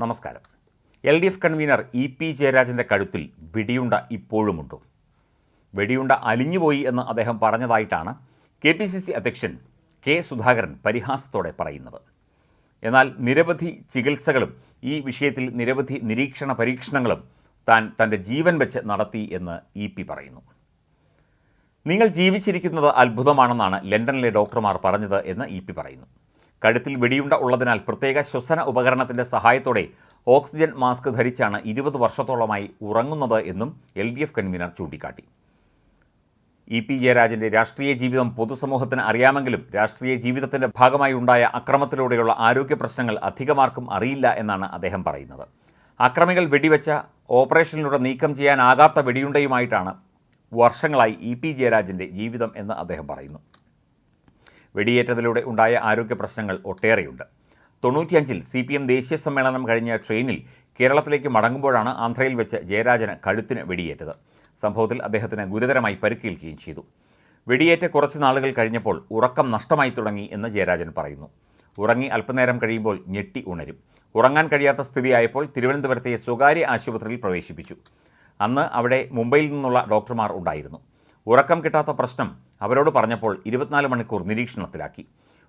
നമസ്കാരം. LDF convener EP ജയരാജൻ്റെ കഴുത്തിൽ വെടിയുണ്ട ഇപ്പോഴുമുണ്ടോ? വെടിയുണ്ട അലിഞ്ഞുപോയി എന്ന് അദ്ദേഹം പറഞ്ഞതായിട്ടാണ് KPCC അധ്യക്ഷൻ കെ സുധാകരൻ പരിഹാസത്തോടെ പറയുന്നത്. എന്നാൽ നിരവധി ചികിത്സകളും ഈ വിഷയത്തിൽ നിരവധി നിരീക്ഷണ പരീക്ഷണങ്ങളും താൻ തൻ്റെ ജീവൻ വെച്ച് നടത്തി എന്ന് EP പറയുന്നു. നിങ്ങൾ ജീവിച്ചിരിക്കുന്നത് അത്ഭുതമാണെന്നാണ് ലണ്ടനിലെ ഡോക്ടർമാർ പറഞ്ഞത് എന്ന് EP പറയുന്നു. കഴുത്തിൽ വെടിയുണ്ട ഉള്ളതിനാൽ പ്രത്യേക ശ്വസന ഉപകരണത്തിൻ്റെ സഹായത്തോടെ ഓക്സിജൻ മാസ്ക് ധരിച്ചാണ് 20 വർഷത്തോളമായി ഉറങ്ങുന്നത് എന്നും LDF കൺവീനർ ചൂണ്ടിക്കാട്ടി. EP ജയരാജൻ്റെ രാഷ്ട്രീയ ജീവിതം പൊതുസമൂഹത്തിന് അറിയാമെങ്കിലും രാഷ്ട്രീയ ജീവിതത്തിൻ്റെ ഭാഗമായി ഉണ്ടായ അക്രമത്തിലൂടെയുള്ള ആരോഗ്യ പ്രശ്നങ്ങൾ അധികമാർക്കും അറിയില്ല എന്നാണ് അദ്ദേഹം പറയുന്നത്. അക്രമികൾ വെടിവെച്ച ഓപ്പറേഷനിലൂടെ നീക്കം ചെയ്യാനാകാത്ത വെടിയുണ്ടയുമായിട്ടാണ് വർഷങ്ങളായി EP ജയരാജൻ്റെ ജീവിതം എന്ന് അദ്ദേഹം പറയുന്നു. വെടിയേറ്റതിലൂടെ ഉണ്ടായ ആരോഗ്യ പ്രശ്നങ്ങൾ ഒട്ടേറെയുണ്ട്. 95-ൽ CPM ദേശീയ സമ്മേളനം കഴിഞ്ഞ ട്രെയിനിൽ കേരളത്തിലേക്ക് മടങ്ങുമ്പോഴാണ് ആന്ധ്രയിൽ വെച്ച് ജയരാജന് കഴുത്തിന് വെടിയേറ്റത്. സംഭവത്തിൽ അദ്ദേഹത്തിന് ഗുരുതരമായി പരിക്കേൽക്കുകയും ചെയ്തു. വെടിയേറ്റ കുറച്ച് നാളുകൾ കഴിഞ്ഞപ്പോൾ ഉറക്കം നഷ്ടമായി തുടങ്ങി എന്ന് ജയരാജൻ പറയുന്നു. ഉറങ്ങി അല്പനേരം കഴിയുമ്പോൾ ഞെട്ടി ഉണരും. ഉറങ്ങാൻ കഴിയാത്ത സ്ഥിതിയായപ്പോൾ തിരുവനന്തപുരത്തെ സ്വകാര്യ ആശുപത്രിയിൽ പ്രവേശിപ്പിച്ചു. അന്ന് അവിടെ മുംബൈയിൽ നിന്നുള്ള ഡോക്ടർമാർ ഉണ്ടായിരുന്നു. ഉറക്കം കിട്ടാത്ത പ്രശ്നം അവരോട് പറഞ്ഞപ്പോൾ 24 മണിക്കൂർ നിരീക്ഷണത്തിലാക്കി.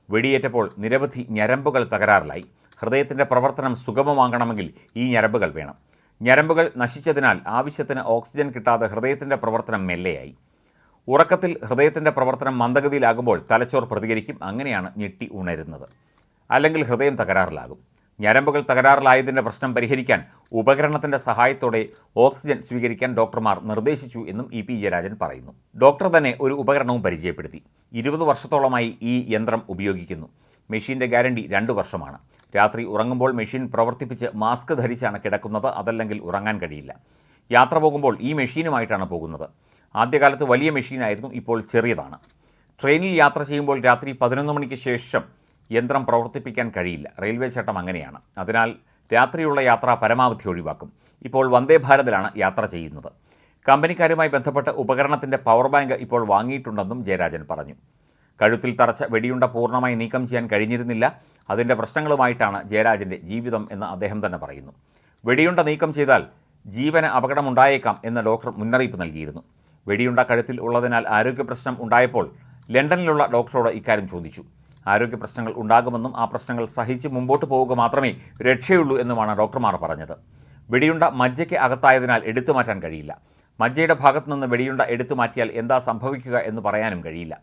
വെടിയേറ്റപ്പോൾ നിരവധി ഞരമ്പുകൾ തകരാറിലായി. ഹൃദയത്തിൻ്റെ പ്രവർത്തനം സുഗമമാകണമെങ്കിൽ ഈ ഞരമ്പുകൾ വേണം. ഞരമ്പുകൾ നശിച്ചതിനാൽ ആവശ്യത്തിന് ഓക്സിജൻ കിട്ടാതെ ഹൃദയത്തിൻ്റെ പ്രവർത്തനം മെല്ലെയായി. ഉറക്കത്തിൽ ഹൃദയത്തിൻ്റെ പ്രവർത്തനം മന്ദഗതിയിലാകുമ്പോൾ തലച്ചോർ പ്രതികരിക്കും. അങ്ങനെയാണ് ഞെട്ടി ഉണരുന്നത്. അല്ലെങ്കിൽ ഹൃദയം തകരാറിലാകും. ഞരമ്പുകൾ തകരാറിലായതിൻ്റെ പ്രശ്നം പരിഹരിക്കാൻ ഉപകരണത്തിൻ്റെ സഹായത്തോടെ ഓക്സിജൻ സ്വീകരിക്കാൻ ഡോക്ടർമാർ നിർദ്ദേശിച്ചു എന്നും EP ജയരാജൻ പറയുന്നു. ഡോക്ടർ തന്നെ ഒരു ഉപകരണവും പരിചയപ്പെടുത്തി. 20 വർഷത്തോളമായി ഈ യന്ത്രം ഉപയോഗിക്കുന്നു. മെഷീൻ്റെ ഗ്യാരണ്ടി 2 വർഷമാണ്. രാത്രി ഉറങ്ങുമ്പോൾ മെഷീൻ പ്രവർത്തിപ്പിച്ച് മാസ്ക് ധരിച്ചാണ് കിടക്കുന്നത്. അതല്ലെങ്കിൽ ഉറങ്ങാൻ കഴിയില്ല. യാത്ര പോകുമ്പോൾ ഈ മെഷീനുമായിട്ടാണ് പോകുന്നത്. ആദ്യകാലത്ത് വലിയ മെഷീനായിരുന്നു, ഇപ്പോൾ ചെറിയതാണ്. ട്രെയിനിൽ യാത്ര ചെയ്യുമ്പോൾ രാത്രി 11 മണിക്ക് ശേഷം യന്ത്രം പ്രവർത്തിപ്പിക്കാൻ കഴിയില്ല. റെയിൽവേ ചട്ടം അങ്ങനെയാണ്. അതിനാൽ രാത്രിയുള്ള യാത്ര പരമാവധി ഒഴിവാക്കും. ഇപ്പോൾ വന്ദേ ഭാരതിലാണ് യാത്ര ചെയ്യുന്നത്. കമ്പനിക്കാരുമായി ബന്ധപ്പെട്ട് ഉപകരണത്തിൻ്റെ പവർ ബാങ്ക് ഇപ്പോൾ വാങ്ങിയിട്ടുണ്ടെന്നും ജയരാജൻ പറഞ്ഞു. കഴുത്തിൽ തറച്ച വെടിയുണ്ട പൂർണ്ണമായി നീക്കം ചെയ്യാൻ കഴിഞ്ഞിരുന്നില്ല. അതിൻ്റെ പ്രശ്നങ്ങളുമായിട്ടാണ് ജയരാജൻ്റെ ജീവിതം എന്ന് അദ്ദേഹം തന്നെ പറയുന്നു. വെടിയുണ്ട നീക്കം ചെയ്താൽ ജീവന് അപകടമുണ്ടായേക്കാം എന്ന് ഡോക്ടർ മുന്നറിയിപ്പ് നൽകിയിരുന്നു. വെടിയുണ്ട കഴുത്തിൽ ഉള്ളതിനാൽ ആരോഗ്യ പ്രശ്നം ഉണ്ടായപ്പോൾ ലണ്ടനിലുള്ള ഡോക്ടറോട് ഇക്കാര്യം ചോദിച്ചു. ആരോഗ്യ പ്രശ്നങ്ങൾ ഉണ്ടാകുമെന്നും ആ പ്രശ്നങ്ങൾ സഹിച്ച് മുമ്പോട്ട് പോവുക മാത്രമേ രക്ഷയുള്ളൂ എന്നുമാണ് ഡോക്ടർമാർ പറഞ്ഞത്. വെടിയുണ്ട മജ്ജയ്ക്ക് അകത്തായതിനാൽ എടുത്തു മാറ്റാൻ കഴിയില്ല. മജ്ജയുടെ ഭാഗത്തു നിന്ന് വെടിയുണ്ട എടുത്തു മാറ്റിയാൽ എന്താ സംഭവിക്കുക എന്ന് പറയാനും കഴിയില്ല.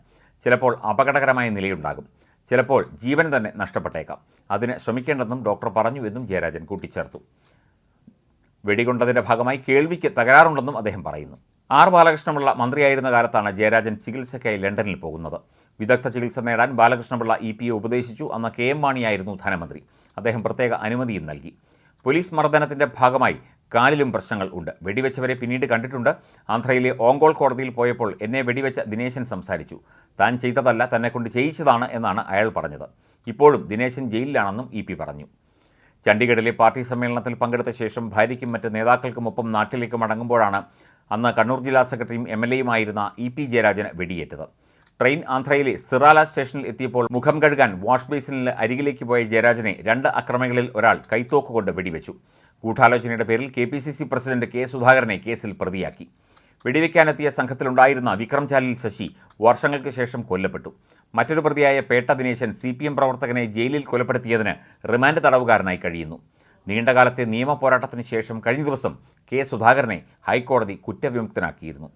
ചിലപ്പോൾ അപകടകരമായ നിലയുണ്ടാകും. ചിലപ്പോൾ ജീവൻ തന്നെ നഷ്ടപ്പെട്ടേക്കാം. അതിന് ശ്രമിക്കേണ്ടെന്നും ഡോക്ടർ പറഞ്ഞു എന്നും ജയരാജൻ കൂട്ടിച്ചേർത്തു. വെടികൊണ്ടതിൻ്റെ ഭാഗമായി കേൾവിക്ക് തകരാറുണ്ടെന്നും അദ്ദേഹം പറയുന്നു. R ബാലകൃഷ്ണപിള്ള മന്ത്രിയായിരുന്ന കാലത്താണ് ജയരാജൻ ചികിത്സയ്ക്കായി ലണ്ടനിൽ പോകുന്നത്. വിദഗ്ധ ചികിത്സ നേടാൻ ബാലകൃഷ്ണപിള്ള EPയെ ഉപദേശിച്ചു. അന്ന് KM മാണിയായിരുന്നു ധനമന്ത്രി. അദ്ദേഹം പ്രത്യേക അനുമതിയും നൽകി. പോലീസ് മർദ്ദനത്തിൻ്റെ ഭാഗമായി കാലിലും പ്രശ്നങ്ങൾ ഉണ്ട്. വെടിവെച്ചവരെ പിന്നീട് കണ്ടിട്ടുണ്ട്. ആന്ധ്രയിലെ ഓങ്കോൾ കോടതിയിൽ പോയപ്പോൾ എന്നെ വെടിവെച്ച ദിനേശൻ സംസാരിച്ചു. താൻ ചെയ്തതല്ല, തന്നെക്കൊണ്ട് ചെയ്യിച്ചതാണ് എന്നാണ് അയാൾ പറഞ്ഞത്. ഇപ്പോഴും ദിനേശൻ ജയിലിലാണെന്നും EP പറഞ്ഞു. ചണ്ഡീഗഡിലെ പാർട്ടി സമ്മേളനത്തിൽ പങ്കെടുത്ത ശേഷം ഭാര്യയ്ക്കും മറ്റ് നേതാക്കൾക്കുമൊപ്പം നാട്ടിലേക്ക് മടങ്ങുമ്പോഴാണ് അന്ന് കണ്ണൂർ ജില്ലാ സെക്രട്ടറിയും MLAയുമായിരുന്ന EP ജയരാജന് വെടിയേറ്റത്. ട്രെയിൻ ആന്ധ്രയിലെ സിറാല സ്റ്റേഷനിൽ എത്തിയപ്പോൾ മുഖം കഴുകാൻ വാഷ് ബേസിനിൽ അരികിലേക്ക് പോയ ജയരാജനെ 2 അക്രമികളിൽ ഒരാൾ കൈത്തോക്കുകൊണ്ട് വെടിവെച്ചു. ഗൂഢാലോചനയുടെ പേരിൽ KPCC പ്രസിഡന്റ് കെ സുധാകരനെ കേസിൽ പ്രതിയാക്കി. വെടിവെക്കാനെത്തിയ സംഘത്തിലുണ്ടായിരുന്ന വിക്രംചാലിൽ ശശി വർഷങ്ങൾക്ക് ശേഷം കൊല്ലപ്പെട്ടു. മറ്റൊരു പ്രതിയായ പേട്ട ദിനേശൻ CPM പ്രവർത്തകനെ ജയിലിൽ കൊലപ്പെടുത്തിയതിന് റിമാൻഡ് തടവുകാരനായി കഴിയുന്നു. നീണ്ടകാലത്തെ നിയമ പോരാട്ടത്തിന് ശേഷം കഴിഞ്ഞ ദിവസം കെ സുധാകരനെ ഹൈക്കോടതി കുറ്റവിമുക്തനാക്കിയിരുന്നു.